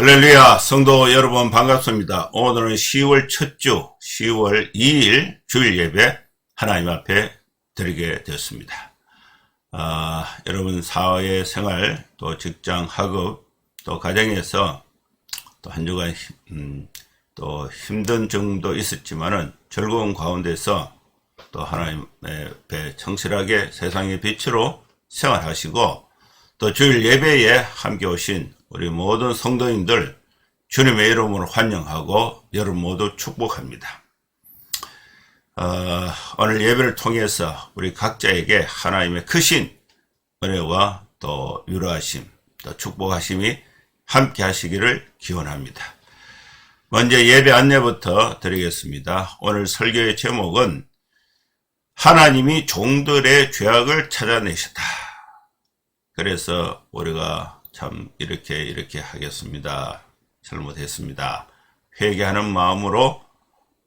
할렐루야, 성도 여러분 반갑습니다. 오늘은 10월 첫 주, 10월 2일 주일 예배 하나님 앞에 드리게 되었습니다. 여러분 사회 생활, 또 직장, 학업, 또 가정에서 또 한 주간 또 힘든 정도 있었지만은 즐거운 가운데서 또 하나님 앞에 성실하게 세상의 빛으로 생활하시고 또 주일 예배에 함께 오신 우리 모든 성도님들 주님의 이름으로 환영하고 여러분 모두 축복합니다. 오늘 예배를 통해서 우리 각자에게 하나님의 크신 은혜와 또 위로하심, 또 축복하심이 함께 하시기를 기원합니다. 먼저 예배 안내부터 드리겠습니다. 오늘 설교의 제목은 하나님이 종들의 죄악을 찾아내셨다. 그래서 우리가 참 이렇게 하겠습니다. 잘못했습니다. 회개하는 마음으로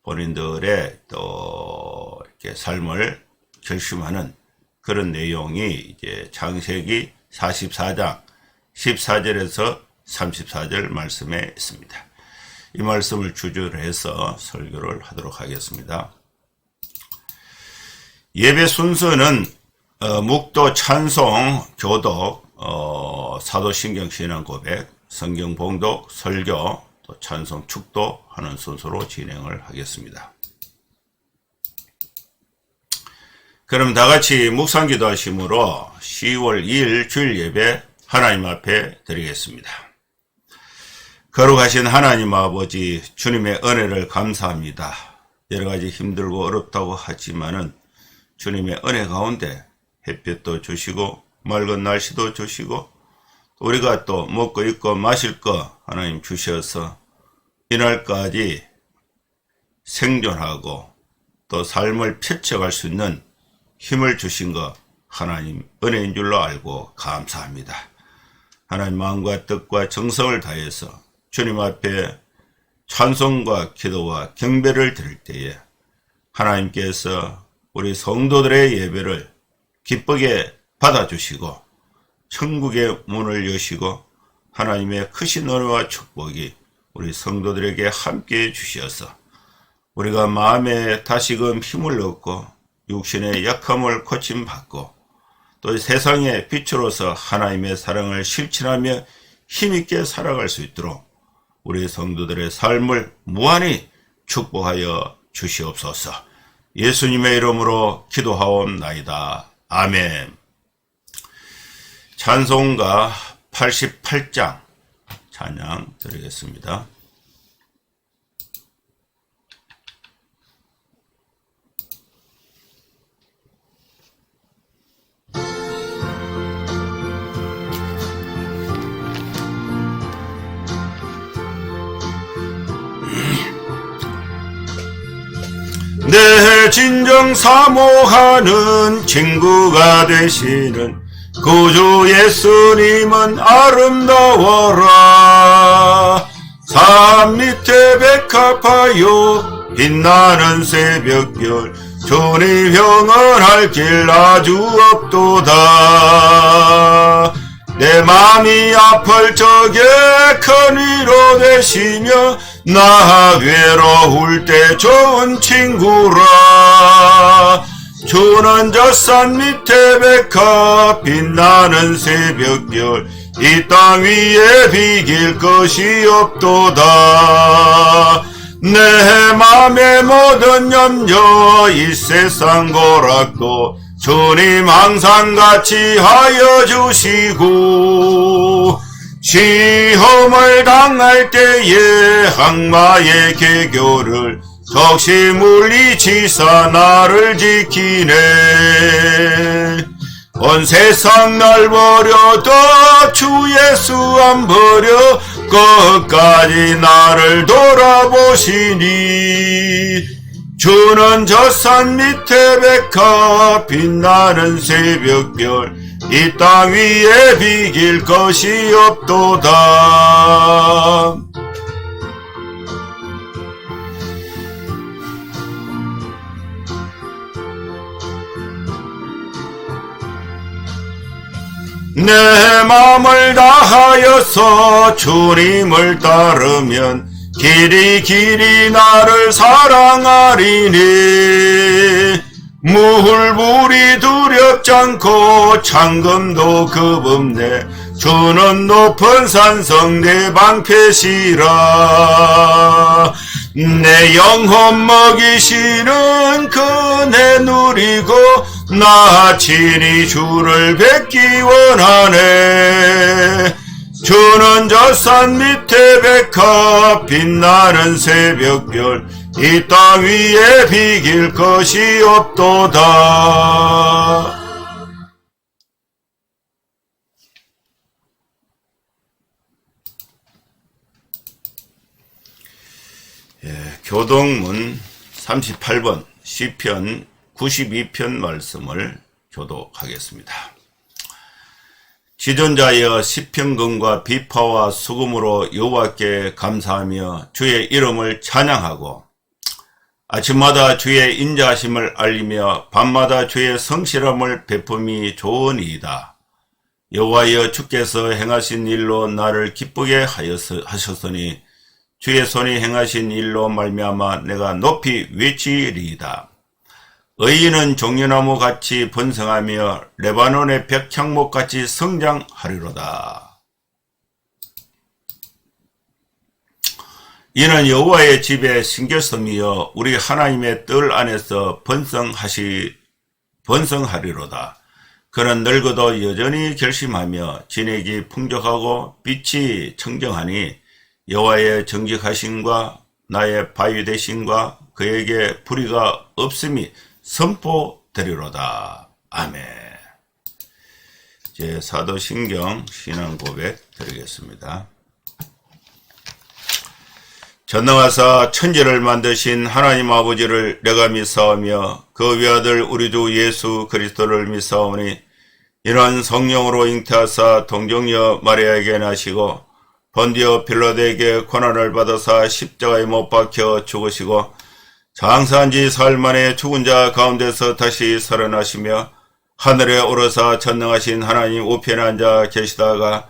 본인들의 또 이렇게 삶을 결심하는 그런 내용이 이제 창세기 44장 14절에서 34절 말씀에 있습니다. 이 말씀을 주제로 해서 설교를 하도록 하겠습니다. 예배 순서는 묵도, 찬송, 교독, 사도신경 신앙 고백, 성경 봉독, 설교, 또 찬송 축도 하는 순서로 진행을 하겠습니다. 그럼 다같이 묵상기도 하심으로 10월 2일 주일 예배 하나님 앞에 드리겠습니다. 거룩하신 하나님 아버지, 주님의 은혜를 감사합니다. 여러가지 힘들고 어렵다고 하지만은 주님의 은혜 가운데 햇볕도 주시고 맑은 날씨도 주시고 우리가 또 먹고 입고 마실 거 하나님 주셔서 이날까지 생존하고 또 삶을 펼쳐갈 수 있는 힘을 주신 거 하나님 은혜인 줄로 알고 감사합니다. 하나님 마음과 뜻과 정성을 다해서 주님 앞에 찬송과 기도와 경배를 드릴 때에 하나님께서 우리 성도들의 예배를 기쁘게 받아주시고 천국의 문을 여시고 하나님의 크신 은혜와 축복이 우리 성도들에게 함께해 주셔서 우리가 마음에 다시금 힘을 얻고 육신의 약함을 고침받고 또 세상의 빛으로서 하나님의 사랑을 실천하며 힘있게 살아갈 수 있도록 우리 성도들의 삶을 무한히 축복하여 주시옵소서. 예수님의 이름으로 기도하옵나이다. 아멘. 찬송가 88장 찬양 드리겠습니다. 내 진정 사모하는 친구가 되시는 구주 예수님은 아름다워라. 산 밑에 백합하여 빛나는 새벽별 주님 평안할 길 아주 없도다. 내 맘이 아플 적에 큰 위로 되시며 나 외로울 때 좋은 친구라. 주는 저 산 밑에 백합 빛나는 새벽별 이 땅 위에 비길 것이 없도다. 내 맘의 모든 염려 이 세상 고락도 주님 항상 같이 하여 주시고 시험을 당할 때에 악마의 계교를 적시 물리치사 나를 지키네. 온 세상 날 버려도 주 예수 안 버려 끝까지 나를 돌아보시니 주는 저 산 밑에 백합 빛나는 새벽별 이 땅 위에 비길 것이 없도다. 내 마음을 다하여서 주님을 따르면 길이 길이 나를 사랑하리니 물불이 두렵지 않고 창금도 겁없네 주는 높은 산성 내 방패시라 내 영혼 먹이시는 그네 누리고 나 친히 주를 뵙기 원하네 주는 저 산 밑에 백합 빛나는 새벽별 이 땅 위에 비길 것이 없도다. 교독문 38번 시편 92편 말씀을 교독하겠습니다. 지존자여 시편금과 비파와 수금으로 여호와께 감사하며 주의 이름을 찬양하고 아침마다 주의 인자하심을 알리며 밤마다 주의 성실함을 베품이 좋으니이다. 여호와여 주께서 행하신 일로 나를 기쁘게 하셨으니 주의 손이 행하신 일로 말미암아 내가 높이 외치리이다. 의인은 종려나무 같이 번성하며 레바논의 백향목 같이 성장하리로다. 이는 여호와의 집에 신겼음이여 우리 하나님의 뜰 안에서 번성하리로다. 그는 늙어도 여전히 결심하며 진액이 풍족하고 빛이 청정하니 여호와의 정직하심과 나의 바위 되심과 그에게 불의가 없음이 선포되리로다. 아멘. 이제 사도신경 신앙 고백 드리겠습니다. 전능하사 천지를 만드신 하나님 아버지를 내가 믿사오며 그 외아들 우리 주 예수 그리스도를 믿사오니 이런 성령으로 잉태하사 동정녀 마리아에게 나시고 본디오 빌라도에게 고난을 받아사 십자가에 못 박혀 죽으시고 장사한 지 사흘 만에 죽은 자 가운데서 다시 살아나시며 하늘에 오르사 전능하신 하나님 우편에 앉아 계시다가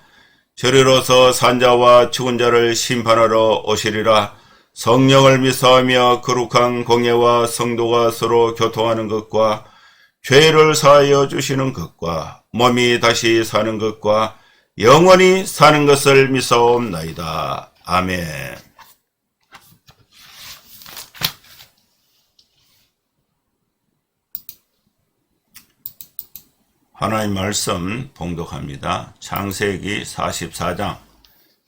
저리로서 산자와 죽은 자를 심판하러 오시리라. 성령을 믿사오며 거룩한 공예와 성도가 서로 교통하는 것과 죄를 사하여 주시는 것과 몸이 다시 사는 것과 영원히 사는 것을 믿사옵나이다. 아멘. 하나님 말씀 봉독합니다. 창세기 44장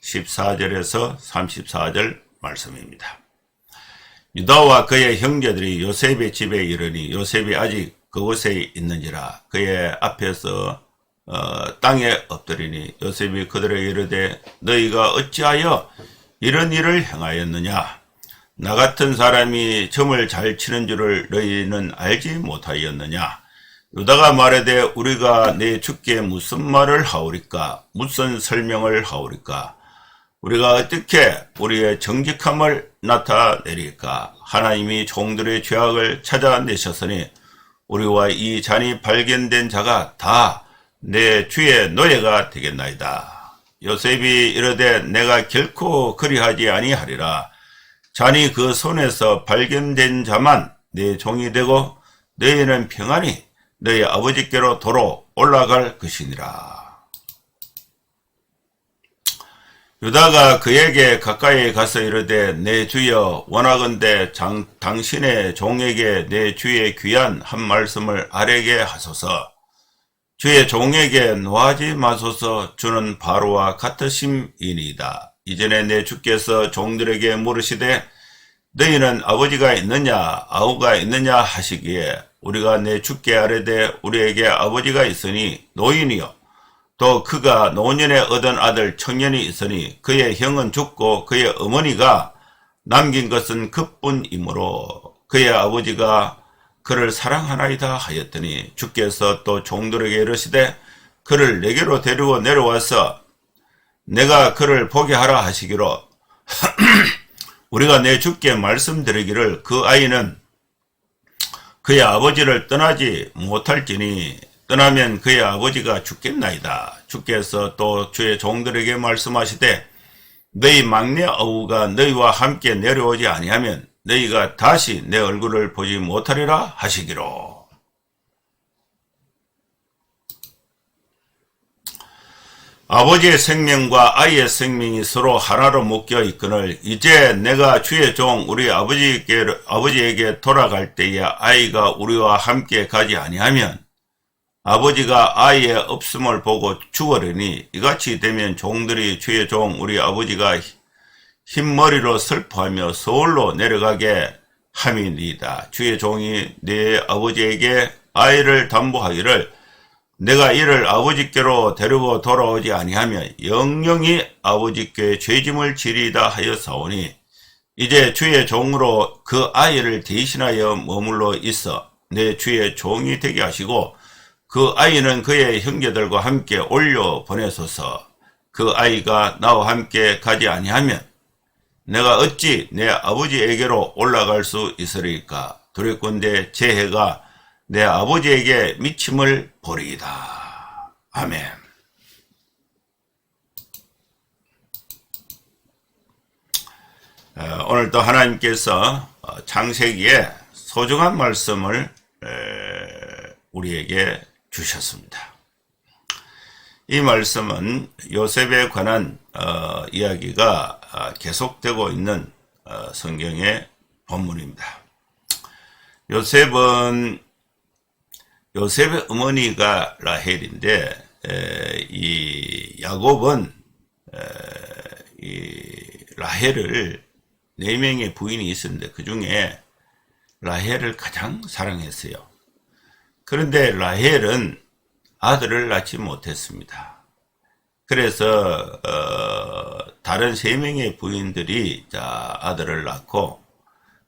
14절에서 34절 말씀입니다. 유다와 그의 형제들이 요셉의 집에 이르니 요셉이 아직 그곳에 있는지라 그의 앞에서 땅에 엎드리니 요셉이 그들에게 이르되 너희가 어찌하여 이런 일을 행하였느냐? 나 같은 사람이 점을 잘 치는 줄을 너희는 알지 못하였느냐? 유다가 말하되 우리가 내 주께 무슨 말을 하오리까? 무슨 설명을 하오리까? 우리가 어떻게 우리의 정직함을 나타내리까? 하나님이 종들의 죄악을 찾아내셨으니 우리와 이 잔이 발견된 자가 다 내 주의 노예가 되겠나이다. 요셉이 이르되 내가 결코 그리하지 아니하리라. 잔이 그 손에서 발견된 자만 내 종이 되고 너희는 평안히 너희 아버지께로 도로 올라갈 것이니라. 유다가 그에게 가까이 가서 이르되 내 주여 원하건대 당신의 종에게 내 주의 귀한 한 말씀을 아뢰게 하소서. 주의 종에게 노하지 마소서. 주는 바로와 같으심이니이다. 이전에 내 주께서 종들에게 물으시되 너희는 아버지가 있느냐 아우가 있느냐 하시기에 우리가 내 주께 아뢰되 우리에게 아버지가 있으니 노인이요 또 그가 노년에 얻은 아들 청년이 있으니 그의 형은 죽고 그의 어머니가 남긴 것은 그뿐이므로 그의 아버지가 그를 사랑하나이다 하였더니 주께서 또 종들에게 이르시되 그를 내게로 데리고 내려와서 내가 그를 보게 하라 하시기로 우리가 내 주께 말씀드리기를 그 아이는 그의 아버지를 떠나지 못할지니 떠나면 그의 아버지가 죽겠나이다. 주께서 또 주의 종들에게 말씀하시되 너희 막내 아우가 너희와 함께 내려오지 아니하면 너희가 다시 내 얼굴을 보지 못하리라 하시기로. 아버지의 생명과 아이의 생명이 서로 하나로 묶여 있거늘 이제 내가 주의 종 우리 아버지에게 돌아갈 때에 아이가 우리와 함께 가지 아니하면 아버지가 아이의 없음을 보고 죽으려니 이같이 되면 종들이 주의 종 우리 아버지가 흰머리로 슬퍼하며 서울로 내려가게 함이니이다. 주의 종이 내 아버지에게 아이를 담보하기를 내가 이를 아버지께로 데리고 돌아오지 아니하면 영영이 아버지께 죄짐을 지리다 하였사오니 이제 주의 종으로 그 아이를 대신하여 머물러 있어 내 주의 종이 되게 하시고 그 아이는 그의 형제들과 함께 올려 보내소서. 그 아이가 나와 함께 가지 아니하면 내가 어찌 내 아버지에게로 올라갈 수 있으리까. 두렵건대 제 해가 내 아버지에게 미침을 보리이다. 아멘. 오늘도 하나님께서 창세기에 소중한 말씀을 우리에게 주셨습니다. 이 말씀은 요셉에 관한 이야기가 계속되고 있는 성경의 본문입니다. 요셉의 어머니가 라헬인데 이 야곱은 이 라헬을 4명의 부인이 있었는데 그 중에 라헬을 가장 사랑했어요. 그런데 라헬은 아들을 낳지 못했습니다. 그래서 다른 3명의 부인들이 아들을 낳고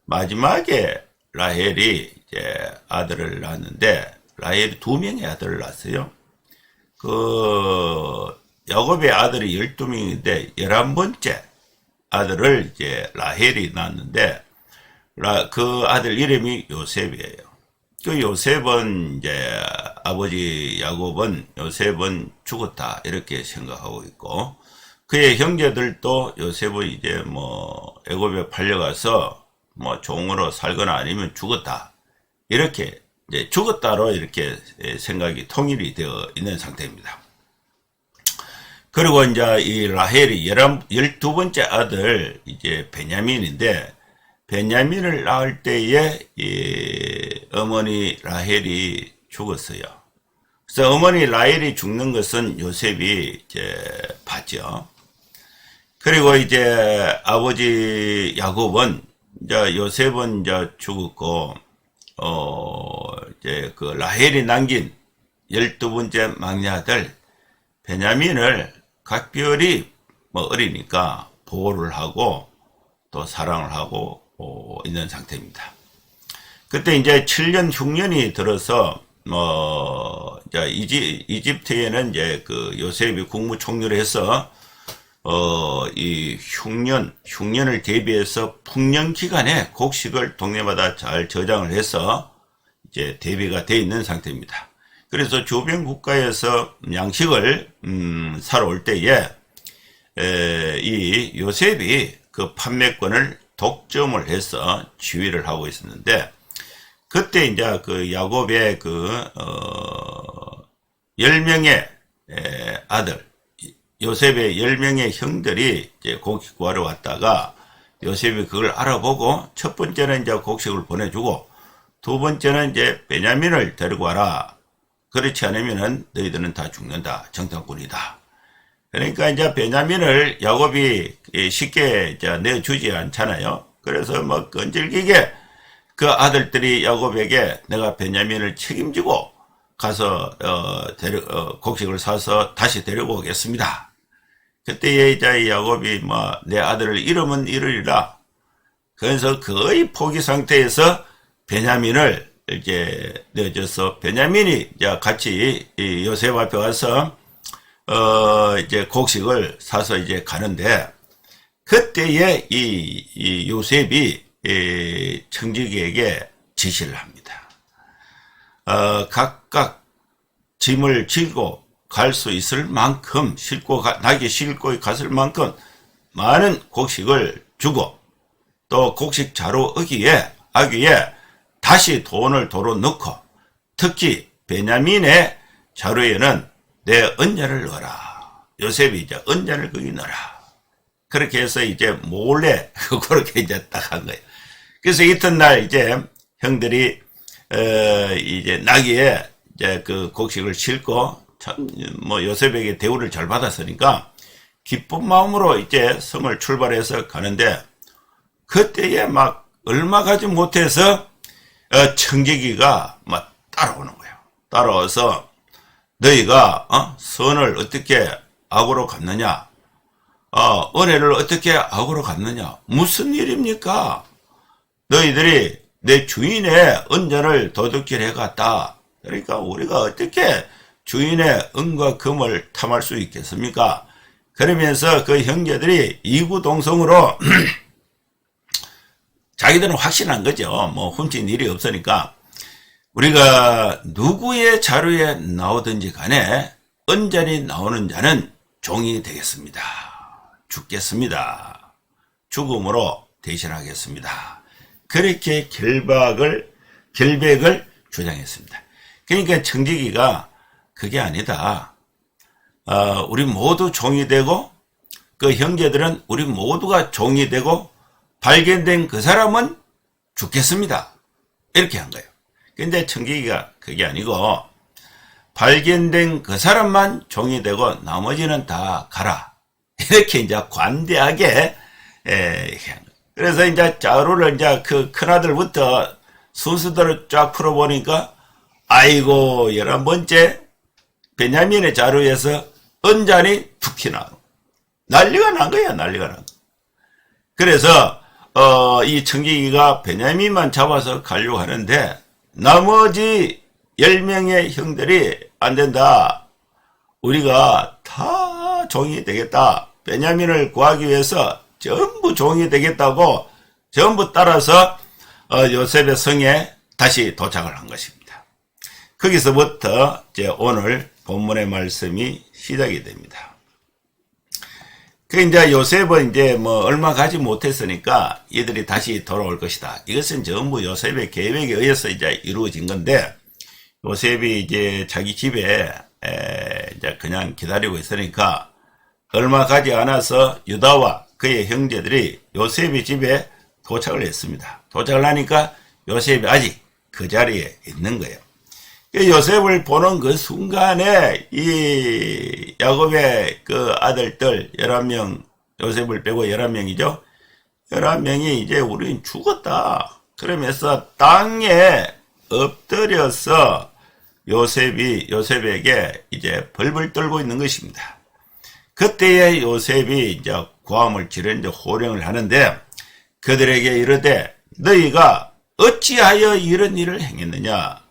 마지막에 라헬이 이제 아들을 낳았는데 라헬이 2명의 아들을 낳았어요. 야곱의 아들이 12명인데 11번째 아들을 이제 라헬이 낳았는데 그 아들 이름이 요셉이에요. 그 요셉은 이제 아버지 야곱은 요셉은 죽었다 이렇게 생각하고 있고 그의 형제들도 요셉은 이제 애굽에 팔려가서 종으로 살거나 아니면 죽었다 이렇게 이제 죽었다로 이렇게 생각이 통일이 되어 있는 상태입니다. 그리고 이제 이 라헬이 12번째 아들 이제 베냐민인데 베냐민을 낳을 때에 이 어머니 라헬이 죽었어요. 그래서 어머니 라헬이 죽는 것은 요셉이 이제 봤죠. 그리고 이제 아버지 야곱은 이제 요셉은 이제 죽었고 이제 그 라헬이 남긴 12번째 막내 아들 베냐민을 각별히 어리니까 보호를 하고 또 사랑을 하고 있는 상태입니다. 그때 이제 7년 흉년이 들어서 이제 이집트에는 이제 그 요셉이 국무총리를 해서 이 흉년을 대비해서 풍년 기간에 곡식을 동네마다 잘 저장을 해서 이제 대비가 되어 있는 상태입니다. 그래서 주변 국가에서 양식을 사러 올 때에 이 요셉이 그 판매권을 독점을 해서 지휘를 하고 있었는데 그때 이제 그 야곱의 10명의 아들 요셉의 10명의 형들이 이제 곡식 구하러 왔다가 요셉이 그걸 알아보고 첫 번째는 이제 곡식을 보내주고 두 번째는 이제 베냐민을 데리고 와라. 그렇지 않으면은 너희들은 다 죽는다. 정탐꾼이다. 그러니까 이제 베냐민을 야곱이 쉽게 이제 내주지 않잖아요. 그래서 끈질기게 그 아들들이 야곱에게 내가 베냐민을 책임지고 가서 곡식을 사서 다시 데리고 오겠습니다. 그때에 이제 야곱이 내 아들을 잃으면 잃으리라. 그래서 거의 포기 상태에서 베냐민을 이제 내줘서 베냐민이 이제 같이 요셉 앞에 와서 이제 곡식을 사서 이제 가는데 그때에 이 요셉이 청지기에게 지시를 합니다. 각각 짐을 지고 갈 수 있을 만큼 낙이 싣고 갔을 만큼 많은 곡식을 주고 또 곡식 자루 아귀에 다시 돈을 도로 넣고 특히 베냐민의 자루에는 내 은자를 넣어라. 요셉이 이제 은자를 거기 넣어라. 그렇게 해서 이제 몰래 그렇게 이제 딱 한 거예요. 그래서 이튿날 이제 형들이 이제 나귀에 이제 그 곡식을 싣고 참 뭐 요셉에게 대우를 잘 받았으니까 기쁜 마음으로 이제 성을 출발해서 가는데 그때에 막 얼마 가지 못해서 청개기가 막 따라오는 거예요. 따라와서 너희가 선을 어떻게 악으로 갚느냐, 은혜를 어떻게 악으로 갚느냐, 무슨 일입니까? 너희들이 내 주인의 은전을 도둑질 해갔다. 그러니까 우리가 어떻게 주인의 은과 금을 탐할 수 있겠습니까? 그러면서 그 형제들이 이구동성으로 자기들은 확신한 거죠. 뭐 훔친 일이 없으니까 우리가 누구의 자루에 나오든지 간에 은전이 나오는 자는 종이 되겠습니다. 죽겠습니다. 죽음으로 대신하겠습니다. 그렇게 결백을 주장했습니다. 그러니까 청지기가 그게 아니다. 우리 모두 종이 되고 그 형제들은 우리 모두가 종이 되고 발견된 그 사람은 죽겠습니다. 이렇게 한 거예요. 근데 청지기가 그게 아니고 발견된 그 사람만 종이 되고 나머지는 다 가라. 이렇게 이제 관대하게 그래서 이제 자루를 이제 그 큰아들부터 순서대로 쫙 풀어보니까 아이고 11번째 베냐민의 자루에서 은잔이 툭 튀나 난리가 난 거야. 난리가 난 거야. 그래서 이 청지기가 베냐민만 잡아서 가려고 하는데 나머지 10명의 형들이 안 된다. 우리가 다 종이 되겠다. 베냐민을 구하기 위해서 전부 종이 되겠다고 전부 따라서 요셉의 성에 다시 도착을 한 것입니다. 거기서부터 이제 오늘 본문의 말씀이 시작이 됩니다. 그 이제 요셉은 이제 뭐 얼마 가지 못했으니까 이들이 다시 돌아올 것이다. 이것은 전부 요셉의 계획에 의해서 이제 이루어진 건데 요셉이 이제 자기 집에 이제 그냥 기다리고 있으니까 얼마 가지 않아서 유다와 그의 형제들이 요셉의 집에 도착을 했습니다. 도착을 하니까 요셉이 아직 그 자리에 있는 거예요. 요셉을 보는 그 순간에 이 야곱의 그 아들들 11명, 요셉을 빼고 11명이죠. 11명이 이제 우린 죽었다. 그러면서 땅에 엎드려서 요셉에게 이제 벌벌 떨고 있는 것입니다. 그때에 요셉이 이제 고함을 지르는 호령을 하는데 그들에게 이르되 너희가 어찌하여 이런 일을 행했느냐?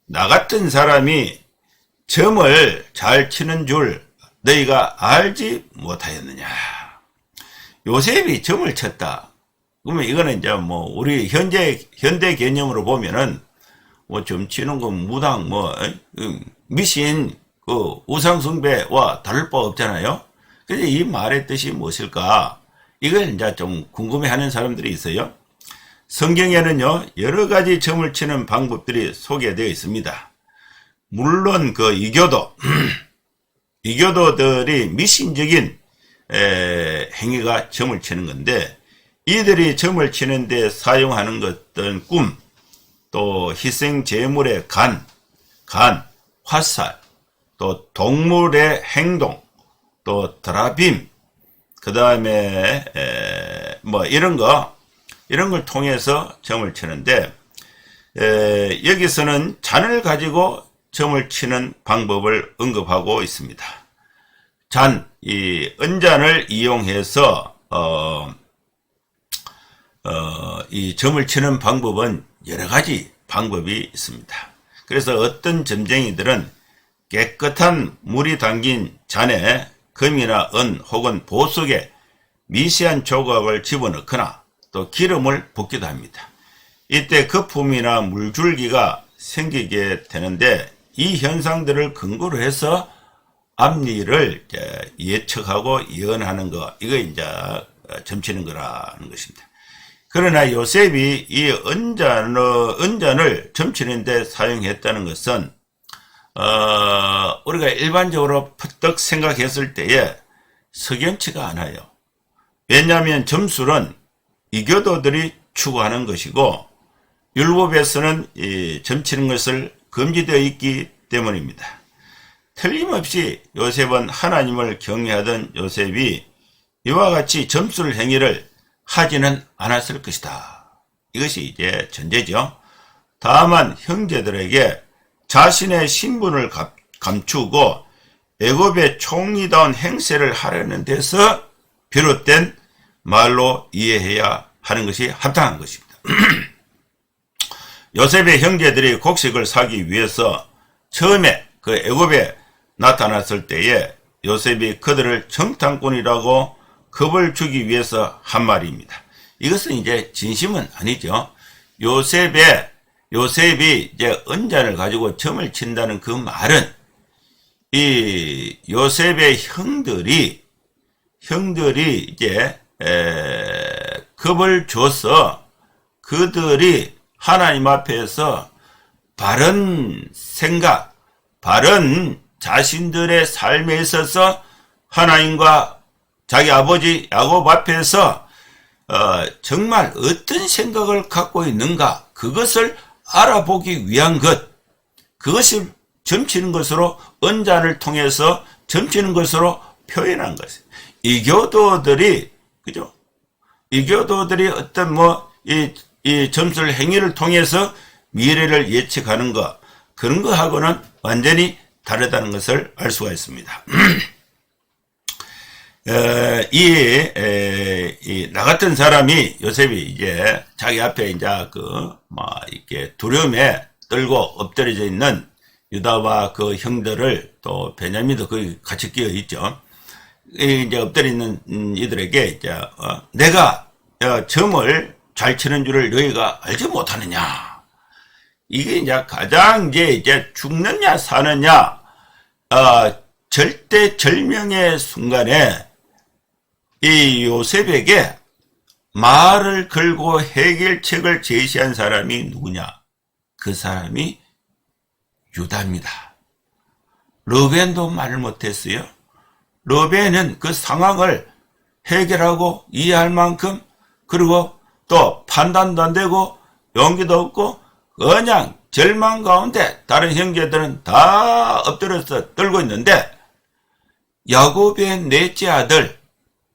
나 같은 사람이 점을 잘 치는 줄 너희가 알지 못하였느냐? 요셉이 점을 쳤다. 그러면 이거는 이제 뭐 우리 현대 개념으로 보면은 뭐 점 치는 건 무당 미신 그 우상숭배와 다를 바 없잖아요. 근데 이 말의 뜻이 무엇일까? 이걸 이제 좀 궁금해하는 사람들이 있어요. 성경에는요 여러 가지 점을 치는 방법들이 소개되어 있습니다. 물론 그 이교도들이 미신적인 행위가 점을 치는 건데 이들이 점을 치는데 사용하는 것들은 꿈, 또 희생 제물의 간, 화살, 또 동물의 행동, 또 드라빔, 그 다음에 뭐 이런 걸 통해서 점을 치는데 여기서는 잔을 가지고 점을 치는 방법을 언급하고 있습니다. 이 은잔을 이용해서 이 점을 치는 방법은 여러 가지 방법이 있습니다. 그래서 어떤 점쟁이들은 깨끗한 물이 담긴 잔에 금이나 은 혹은 보석에 미세한 조각을 집어넣거나 또 기름을 붓기도 합니다. 이때 거품이나 물줄기가 생기게 되는데 이 현상들을 근거로 해서 앞일을 이제 예측하고 예언하는 거, 이거 이제 점치는 거라는 것입니다. 그러나 요셉이 이 은잔을 점치는데 사용했다는 것은 우리가 일반적으로 퍼뜩 생각했을 때에 석연치가 않아요. 왜냐하면 점술은 이교도들이 추구하는 것이고 율법에서는 점치는 것을 금지되어 있기 때문입니다. 틀림없이 요셉은 하나님을 경외하던 요셉이 이와 같이 점술 행위를 하지는 않았을 것이다. 이것이 이제 전제죠. 다만 형제들에게 자신의 신분을 감추고 애굽의 총리다운 행세를 하려는 데서 비롯된 말로 이해해야 하는 것이 합당한 것입니다. 요셉의 형제들이 곡식을 사기 위해서 처음에 그 애굽에 나타났을 때에 요셉이 그들을 정탐꾼이라고 겁을 주기 위해서 한 말입니다. 이것은 이제 진심은 아니죠. 요셉이 이제 은잔을 가지고 점을 친다는 그 말은 이 요셉의 형들이 이제 겁을 줘서 그들이 하나님 앞에서 바른 생각, 바른 자신들의 삶에 있어서 하나님과 자기 아버지 야곱 앞에서 정말 어떤 생각을 갖고 있는가, 그것을 알아보기 위한 것, 그것이 점치는 것으로, 은잔을 통해서 점치는 것으로 표현한 것이에요. 이교도들이, 그죠? 이교도들이 어떤 이 점술 행위를 통해서 미래를 예측하는 것, 그런 거하고는 완전히 다르다는 것을 알 수가 있습니다. 나 같은 사람이, 요셉이 이제 자기 앞에 이제 이렇게 두려움에 떨고 엎드려져 있는 유다와 그 형들을, 또 베냐민도 거기 같이 끼어 있죠. 이제 엎드려 있는 이들에게 이제 내가 점을 잘 치는 줄을 너희가 알지 못하느냐. 이게 이제 가장 이제 죽느냐 사느냐, 절대절명의 순간에 이 요셉에게 말을 걸고 해결책을 제시한 사람이 누구냐? 그 사람이 유다입니다. 르벤도 말을 못했어요. 르벤은 그 상황을 해결하고 이해할 만큼, 그리고 또 판단도 안 되고 용기도 없고 그냥 절망 가운데 다른 형제들은 다 엎드려서 떨고 있는데, 야곱의 넷째 아들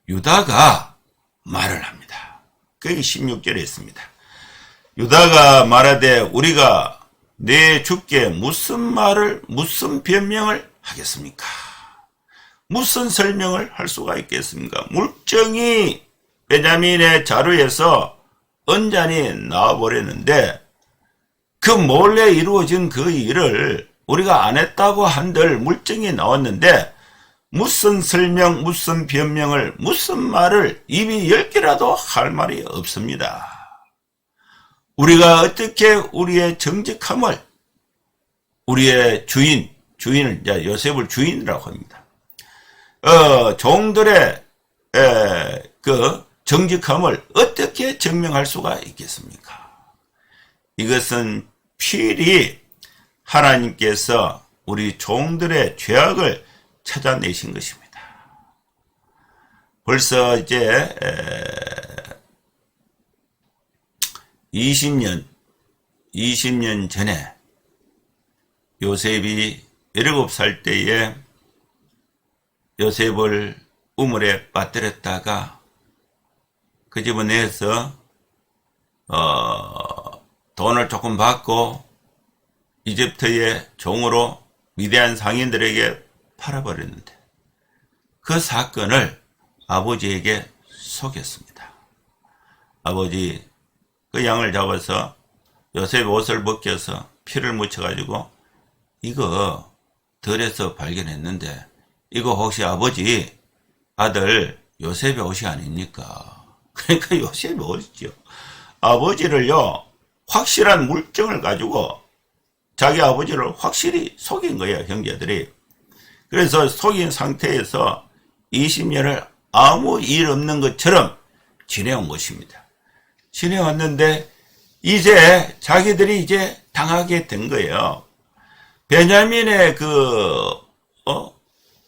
유다가 말을 합니다. 그게 16절에 있습니다. 유다가 말하되 우리가 내 주께 무슨 변명을 하겠습니까? 무슨 설명을 할 수가 있겠습니까? 물정이 베냐민의 자루에서 은잔이 나와버렸는데 그 몰래 이루어진 그 일을 우리가 안 했다고 한들 물증이 나왔는데 무슨 설명, 무슨 변명을, 무슨 말을, 입이 10개라도 할 말이 없습니다. 우리가 어떻게 우리의 정직함을, 우리의 주인을 이제 요셉을 주인이라고 합니다. 종들의 그 정직함을 어떻게 증명할 수가 있겠습니까? 이것은 필히 하나님께서 우리 종들의 죄악을 찾아내신 것입니다. 벌써 이제 20년 전에 요셉이 17살 때에 요셉을 우물에 빠뜨렸다가 그 집을 내서 돈을 조금 받고 이집트의 종으로 위대한 상인들에게 팔아버렸는데 그 사건을 아버지에게 속였습니다. 아버지 그 양을 잡아서 요셉 옷을 벗겨서 피를 묻혀가지고 이거 들에서 발견했는데 이거 혹시 아버지 아들 요셉의 옷이 아닙니까? 그러니까 요셉의 옷이죠. 아버지를요 확실한 물증을 가지고 자기 아버지를 확실히 속인 거예요, 형제들이. 그래서 속인 상태에서 20년을 아무 일 없는 것처럼 지내온 것입니다. 지내왔는데 이제 자기들이 이제 당하게 된 거예요. 베냐민의 그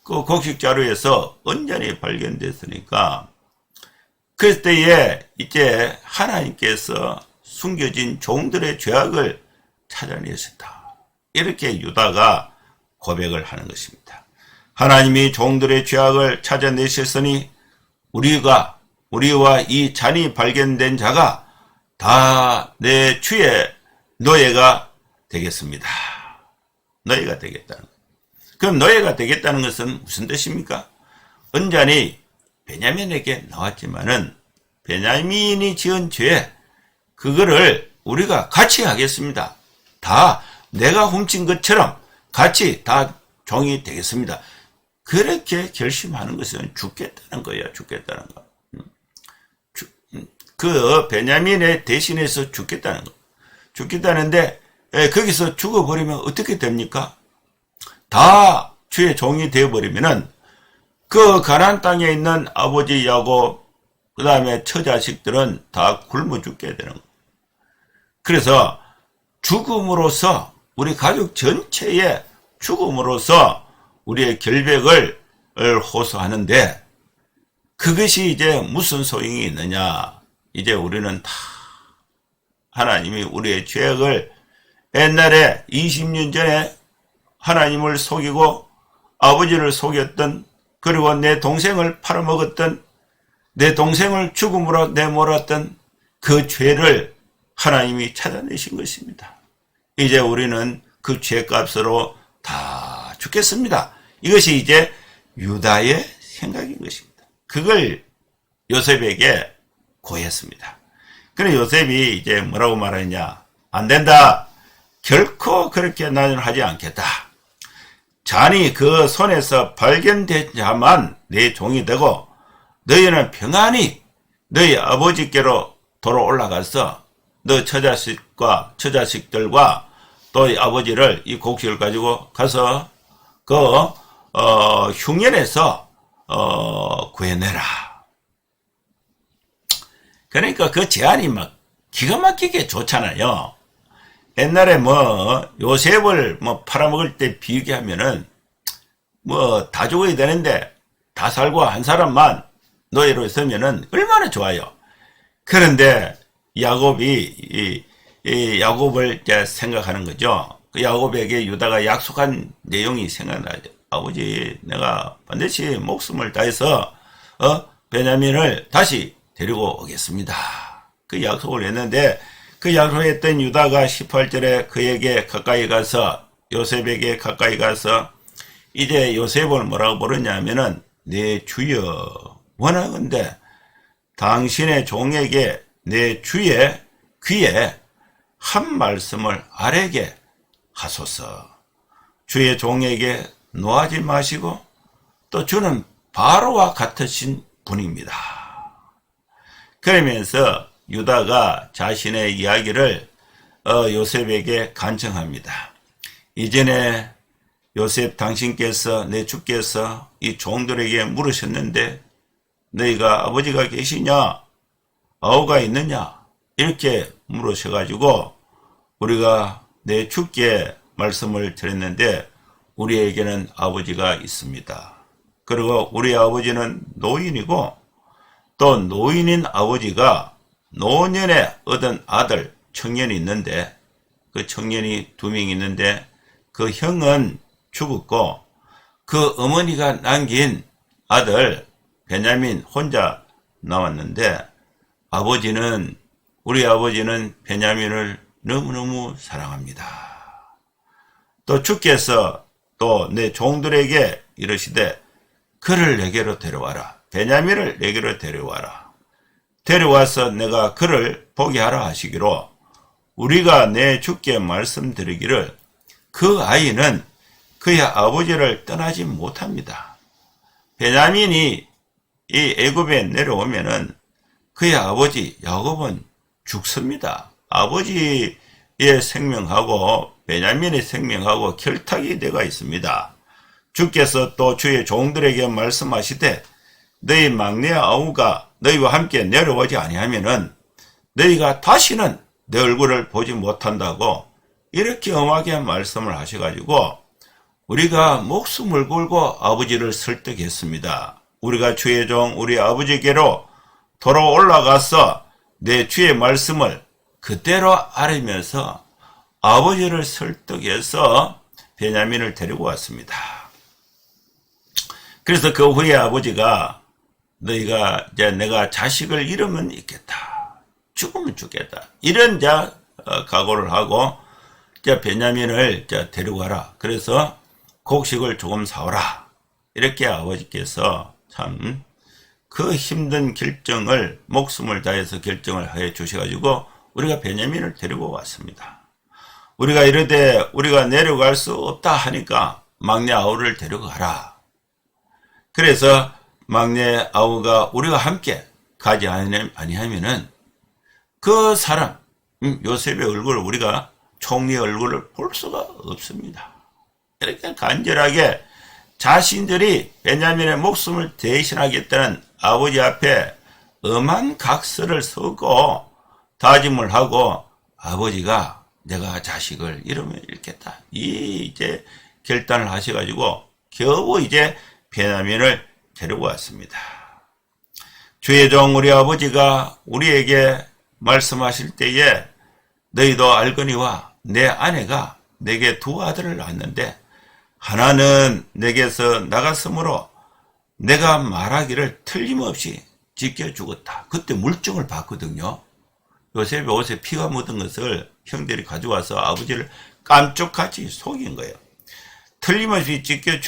곡식 자루에서 언전이 발견됐으니까 그때에 이제 하나님께서 숨겨진 종들의 죄악을 찾아내셨다. 이렇게 유다가 고백을 하는 것입니다. 하나님이 종들의 죄악을 찾아내셨으니 우리와 이 잔이 발견된 자가 다 내 주의 노예가 되겠습니다. 노예가 되겠다는 거예요. 그럼 노예가 되겠다는 것은 무슨 뜻입니까? 언잔이 베냐민에게 나왔지만은 베냐민이 지은 죄 그거를 우리가 같이 하겠습니다. 다 내가 훔친 것처럼 같이 다 종이 되겠습니다. 그렇게 결심하는 것은 죽겠다는 거예요. 죽겠다는 거. 그 베냐민의 대신해서 죽겠다는 거. 죽겠다는데 거기서 죽어버리면 어떻게 됩니까? 다 주의 종이 되어버리면은 그 가나안 땅에 있는 아버지 야곱 그 다음에 처자식들은 다 굶어 죽게 되는 거예요. 그래서 죽음으로써 우리 가족 전체의 죽음으로써 우리의 결백을 호소하는데 그것이 이제 무슨 소용이 있느냐. 이제 우리는 다 하나님이 우리의 죄악을 옛날에 20년 전에 하나님을 속이고 아버지를 속였던 그리고 내 동생을 팔아먹었던 내 동생을 죽음으로 내몰았던 그 죄를 하나님이 찾아내신 것입니다. 이제 우리는 그 죄값으로 다 죽겠습니다. 이것이 이제 유다의 생각인 것입니다. 그걸 요셉에게 고했습니다. 그래 요셉이 이제 뭐라고 말하냐? 안 된다. 결코 그렇게 나는 하지 않겠다. 잔이 그 손에서 발견된 자만 내 종이 되고 너희는 평안히 너희 아버지께로 돌아올라가서 너 처자식들과 또 이 아버지를 이 곡식을 가지고 가서 그 흉년에서 구해내라. 그러니까 그 제안이 막 기가 막히게 좋잖아요. 옛날에 뭐 요셉을 뭐 팔아먹을 때 비교하면은 뭐 다 죽어야 되는데 다 살고 한 사람만 노예로 있으면은 얼마나 좋아요. 그런데 야곱이 야곱을 이제 생각하는 거죠. 그 야곱에게 유다가 약속한 내용이 생각나죠. 아버지, 내가 반드시 목숨을 다해서 베냐민을 다시 데리고 오겠습니다. 그 약속을 했는데 그 약속했던 유다가 18절에 그에게 가까이 가서 요셉에게 가까이 가서 이제 요셉을 뭐라고 부르냐면은 내 주여 원하건대 당신의 종에게 내 주의 귀에 한 말씀을 아뢰게 하소서. 주의 종에게 노하지 마시고 또 주는 바로와 같으신 분입니다. 그러면서 유다가 자신의 이야기를 요셉에게 간청합니다. 이전에 요셉 당신께서 내 주께서 이 종들에게 물으셨는데 너희가 아버지가 계시냐 아우가 있느냐 이렇게 물으셔가지고 우리가 내 주께 말씀을 드렸는데 우리에게는 아버지가 있습니다. 그리고 우리 아버지는 노인이고 또 노인인 아버지가 노년에 얻은 아들 청년이 있는데 그 청년이 2명 있는데 그 형은 죽었고 그 어머니가 남긴 아들 베냐민 혼자 남았는데 우리 아버지는 베냐민을 너무너무 사랑합니다. 또 주께서 또 내 종들에게 이르시되 그를 내게로 데려와라. 베냐민을 내게로 데려와라. 데려와서 내가 그를 보게 하라 하시기로 우리가 내 주께 말씀드리기를 그 아이는 그의 아버지를 떠나지 못합니다. 베냐민이 이 애굽에 내려오면은 그의 아버지 야곱은 죽습니다. 아버지의 생명하고 베냐민의 생명하고 결탁이 되어 있습니다. 주께서 또 주의 종들에게 말씀하시되 너희 막내 아우가 너희와 함께 내려오지 아니하면은 너희가 다시는 내 얼굴을 보지 못한다고 이렇게 엄하게 말씀을 하셔가지고 우리가 목숨을 걸고 아버지를 설득했습니다. 우리가 주의 종 우리 아버지께로 돌아 올라가서 내 주의 말씀을 그대로 아뢰면서 아버지를 설득해서 베냐민을 데리고 왔습니다. 그래서 그 후에 아버지가 너희가 이제 내가 자식을 잃으면 있겠다. 죽으면 죽겠다. 이런 각오를 하고 베냐민을 데리고 가라. 그래서 곡식을 조금 사오라. 이렇게 아버지께서 참 그 힘든 결정을 목숨을 다해서 결정을 해 주셔가지고 우리가 베냐민을 데리고 왔습니다. 우리가 이르되 우리가 내려갈 수 없다 하니까 막내 아우를 데리고 가라. 그래서 막내 아우가 우리와 함께 가지 아니하면은 그 사람 요셉의 얼굴을 우리가 총리의 얼굴을 볼 수가 없습니다. 이렇게 간절하게 자신들이 베냐민의 목숨을 대신하겠다는 아버지 앞에 엄한 각서를 쓰고 다짐을 하고 아버지가 내가 자식을 잃으면 잃겠다. 이제 결단을 하셔가지고 겨우 이제 베냐민을 데리고 왔습니다. 주의 종 우리 아버지가 우리에게 말씀하실 때에 너희도 알거니와 내 아내가 내게 두 아들을 낳았는데 하나는 내게서 나갔으므로 내가 말하기를 틀림없이 지켜 죽었다. 그때 물증을 봤거든요. 요셉의 옷에 피가 묻은 것을 형들이 가져와서 아버지를 깜짝같이 속인 거예요. 틀림없이 지켜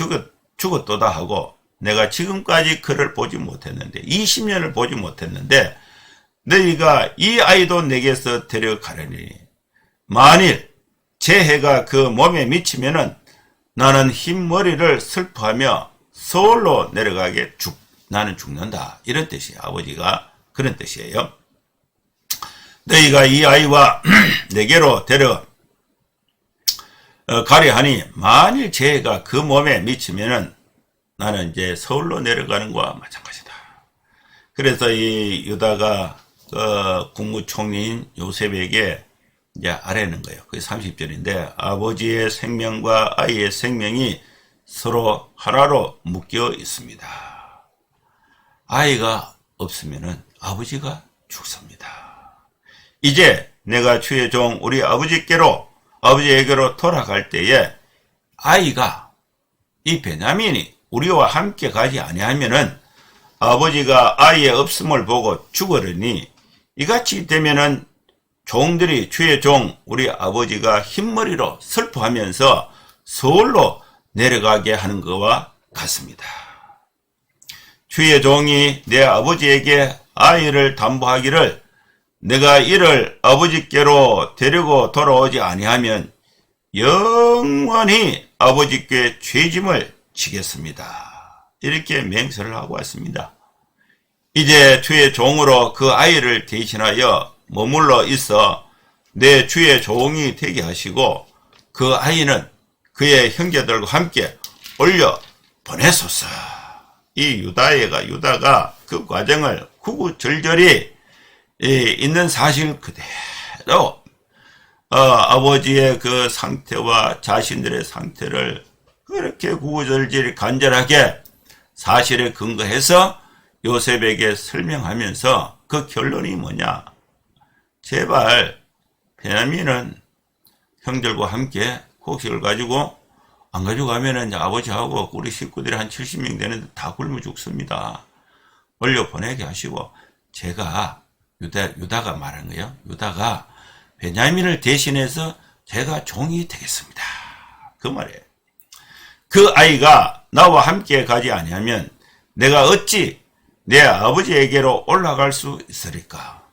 죽었도다 하고 내가 지금까지 그를 보지 못했는데 20년을 보지 못했는데 너희가 이 아이도 내게서 데려가려니 만일 제 해가 그 몸에 미치면은 나는 흰머리를 슬퍼하며 서울로 내려가게 나는 죽는다. 이런 뜻이에요. 아버지가 그런 뜻이에요. 너희가 이 아이와 내게로 데려 가려 하니 만일 제 해가 그 몸에 미치면은 나는 이제 서울로 내려가는 거와 마찬가지다. 그래서 이 유다가 국무총리인 요셉에게 이제 아뢰는 거예요. 그게 30절인데 아버지의 생명과 아이의 생명이 서로 하나로 묶여 있습니다. 아이가 없으면은 아버지가 죽습니다. 이제 내가 주의 종 우리 아버지에게로 돌아갈 때에 아이가 이 베냐민이 우리와 함께 가지 아니하면은 아버지가 아이의 없음을 보고 죽으려니 이같이 되면은 종들이 주의 종 우리 아버지가 흰머리로 슬퍼하면서 서울로 내려가게 하는 것과 같습니다. 주의 종이 내 아버지에게 아이를 담보하기를 내가 이를 아버지께로 데리고 돌아오지 아니하면 영원히 아버지께 죄짐을 지겠습니다. 이렇게 맹세를 하고 왔습니다. 이제 주의 종으로 그 아이를 대신하여 머물러 있어 내 주의 종이 되게 하시고 그 아이는 그의 형제들과 함께 올려 보내소서. 이 유다가 그 과정을 구구절절히 있는 사실 그대로 아버지의 그 상태와 자신들의 상태를 그렇게 구구절절히 간절하게 사실에 근거해서 요셉에게 설명하면서 그 결론이 뭐냐? 제발 베냐민은 형들과 함께 곡식을 가지고 안 가져가면은 아버지하고 우리 식구들이 한 70명 되는데 다 굶어 죽습니다. 올려 보내게 하시고 제가 유다가 말한 거예요. 유다가 베냐민을 대신해서 제가 종이 되겠습니다. 그 말이에요. 그 아이가 나와 함께 가지 아니하면 내가 어찌 내 아버지에게로 올라갈 수 있으리까?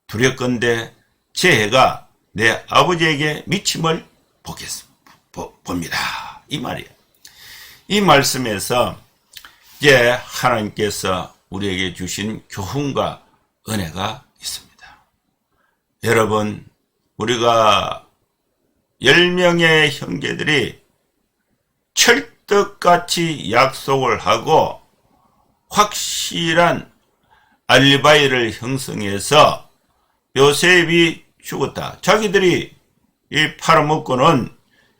두렵건대 제 해가 내 아버지에게 미침을 봅니다. 이 말이에요. 이 말씀에서 이제 하나님께서 우리에게 주신 교훈과 은혜가 있습니다. 여러분, 우리가 10명의 형제들이 떡같이 약속을 하고 확실한 알리바이를 형성해서 요셉이 죽었다. 자기들이 팔아먹고는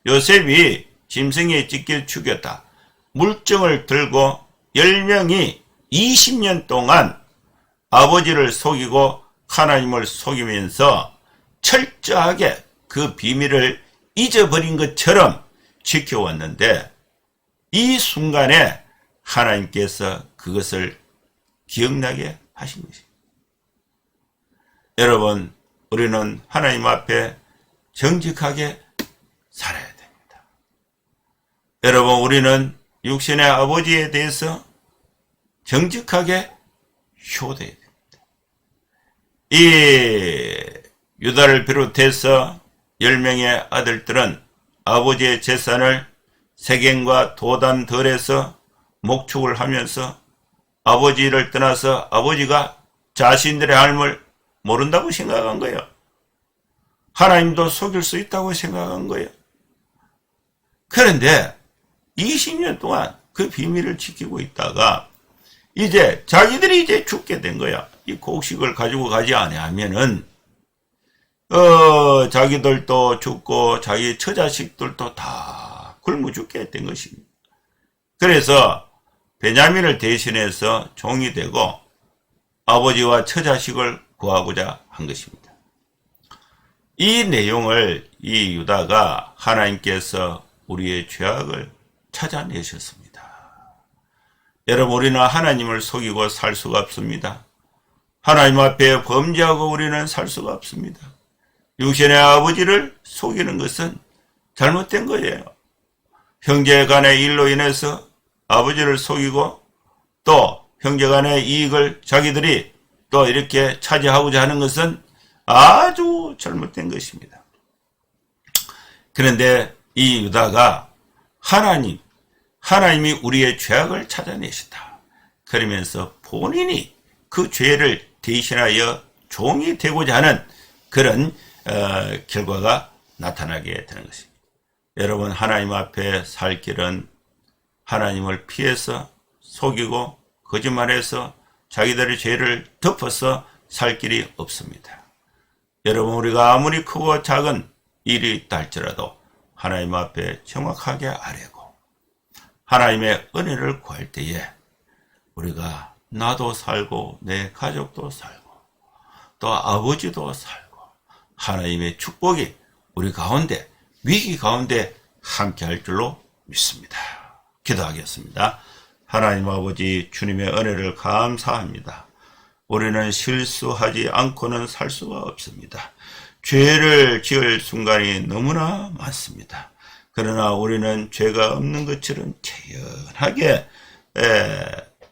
요셉이 짐승에 찢겨 죽였다. 물증을 들고 10명이 20년 동안 아버지를 속이고 하나님을 속이면서 철저하게 그 비밀을 잊어버린 것처럼 지켜왔는데 이 순간에 하나님께서 그것을 기억나게 하신 것입니다. 여러분, 우리는 하나님 앞에 정직하게 살아야 됩니다. 여러분, 우리는 육신의 아버지에 대해서 정직하게 효도해야 됩니다. 이 유다를 비롯해서 10명의 아들들은 아버지의 재산을 세겜과 도단들에서 목축을 하면서 아버지를 떠나서 아버지가 자신들의 삶을 모른다고 생각한 거예요. 하나님도 속일 수 있다고 생각한 거예요. 그런데 20년 동안 그 비밀을 지키고 있다가 이제 자기들이 이제 죽게 된 거야. 이 곡식을 가지고 가지 아니하면은 자기들도 죽고 자기 처자식들도 다 굶어 죽게 된 것입니다. 그래서 베냐민을 대신해서 종이 되고 아버지와 처자식을 구하고자 한 것입니다. 이 내용을 이 유다가 하나님께서 우리의 죄악을 찾아내셨습니다. 여러분, 우리는 하나님을 속이고 살 수가 없습니다. 하나님 앞에 범죄하고 우리는 살 수가 없습니다. 육신의 아버지를 속이는 것은 잘못된 거예요. 형제 간의 일로 인해서 아버지를 속이고 또 형제 간의 이익을 자기들이 또 이렇게 차지하고자 하는 것은 아주 잘못된 것입니다. 그런데 이 유다가 하나님이 우리의 죄악을 찾아내셨다. 그러면서 본인이 그 죄를 대신하여 종이 되고자 하는 그런 결과가 나타나게 되는 것입니다. 여러분, 하나님 앞에 살 길은 하나님을 피해서 속이고 거짓말해서 자기들의 죄를 덮어서 살 길이 없습니다. 여러분, 우리가 아무리 크고 작은 일이 있다 할지라도 하나님 앞에 정확하게 아뢰고 하나님의 은혜를 구할 때에 우리가 나도 살고 내 가족도 살고 또 아버지도 살고 하나님의 축복이 우리 가운데 위기 가운데 함께 할 줄로 믿습니다. 기도하겠습니다. 하나님 아버지, 주님의 은혜를 감사합니다. 우리는 실수하지 않고는 살 수가 없습니다. 죄를 지을 순간이 너무나 많습니다. 그러나 우리는 죄가 없는 것처럼 채연하게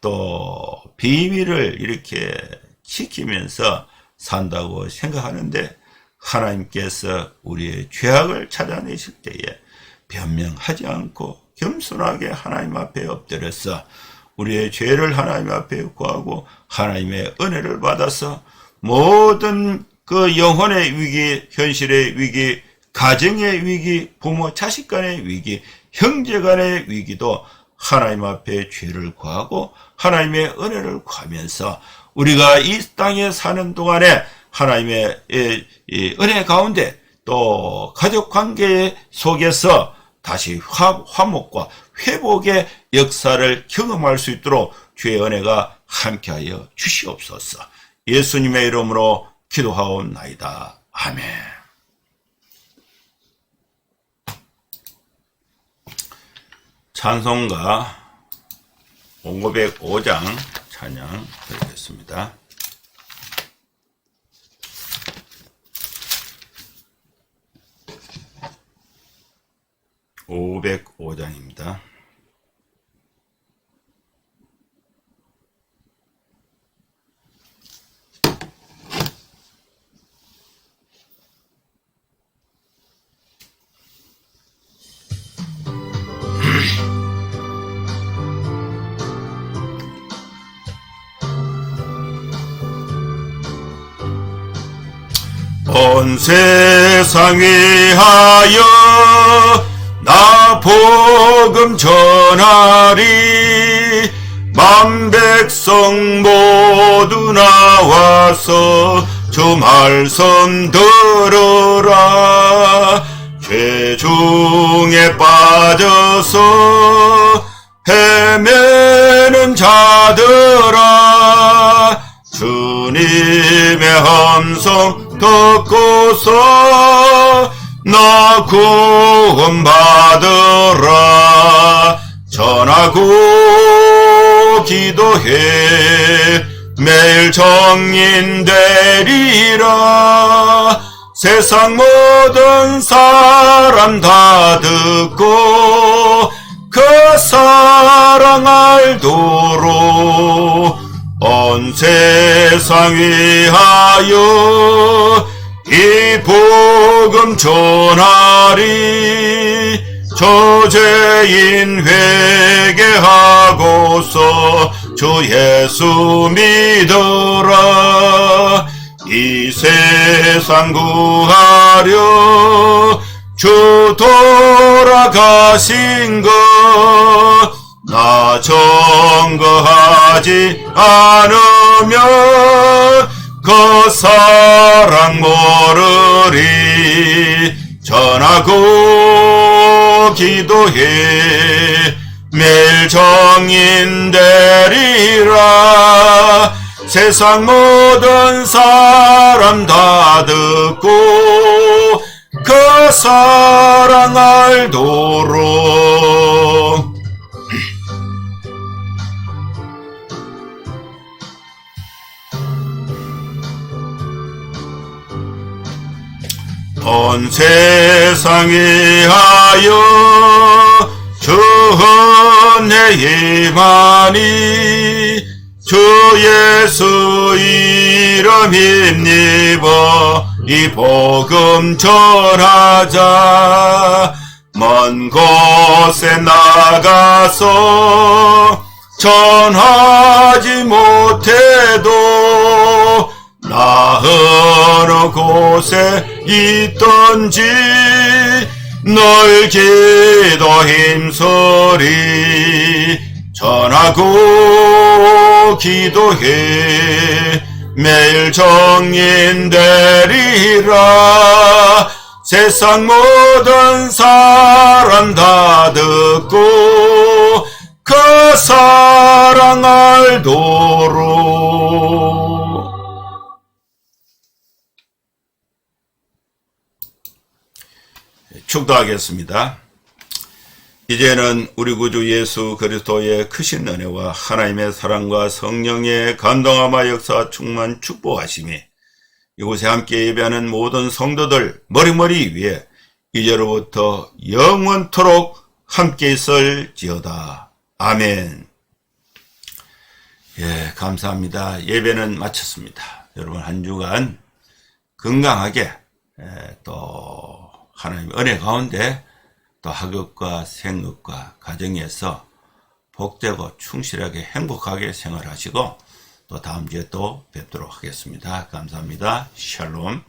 또 비밀을 이렇게 지키면서 산다고 생각하는데 하나님께서 우리의 죄악을 찾아내실 때에 변명하지 않고 겸손하게 하나님 앞에 엎드려서 우리의 죄를 하나님 앞에 구하고 하나님의 은혜를 받아서 모든 그 영혼의 위기, 현실의 위기, 가정의 위기, 부모 자식 간의 위기, 형제 간의 위기도 하나님 앞에 죄를 구하고 하나님의 은혜를 구하면서 우리가 이 땅에 사는 동안에 하나님의 은혜 가운데 또 가족관계 속에서 다시 화목과 회복의 역사를 경험할 수 있도록 주의 은혜가 함께하여 주시옵소서. 예수님의 이름으로 기도하옵나이다. 아멘. 찬송가 505장 찬양 드리겠습니다. 505장입니다. 온 세상 위하여 나 복음 전하리 만백성 모두 나와서 주 말씀 들으라. 죄 중에 빠져서 헤매는 자들아 주님의 함성 듣고서 나 구원 받으라. 전하고 기도해 매일 정인 되리라. 세상 모든 사람 다 듣고 그 사랑 알도록 온 세상 위하여 이 복음 전하리. 저죄인 회개하고서 주 예수 믿어라. 이 세상 구하려 주 돌아가신 것 나 증거하지 않으면 그 사랑 모르리. 전하고 기도해 매일 정인 되리라. 세상 모든 사람 다 듣고 그 사랑 알도록 온 세상 위하여 주 은혜 임하니. 주 예수 이름 힘입어 이 복음 전하자. 먼 곳에 나가서 전하지 못해도 나 어느 곳에 있던지 늘 기도 힘쓰리. 전하고 기도해 매일 정인 되리라. 세상 모든 사람 다 듣고 그 사랑 알도록. 축도하겠습니다. 이제는 우리 구주 예수 그리스도의 크신 은혜와 하나님의 사랑과 성령의 감동함과 역사 충만 축복하심이 이곳에 함께 예배하는 모든 성도들 머리머리 위에 이제로부터 영원토록 함께 있을지어다. 아멘. 예, 감사합니다. 예배는 마쳤습니다. 여러분 한 주간 건강하게 또 하나님의 은혜 가운데 또 학업과 생업과 가정에서 복되고 충실하게 행복하게 생활하시고 또 다음 주에 또 뵙도록 하겠습니다. 감사합니다. 샬롬.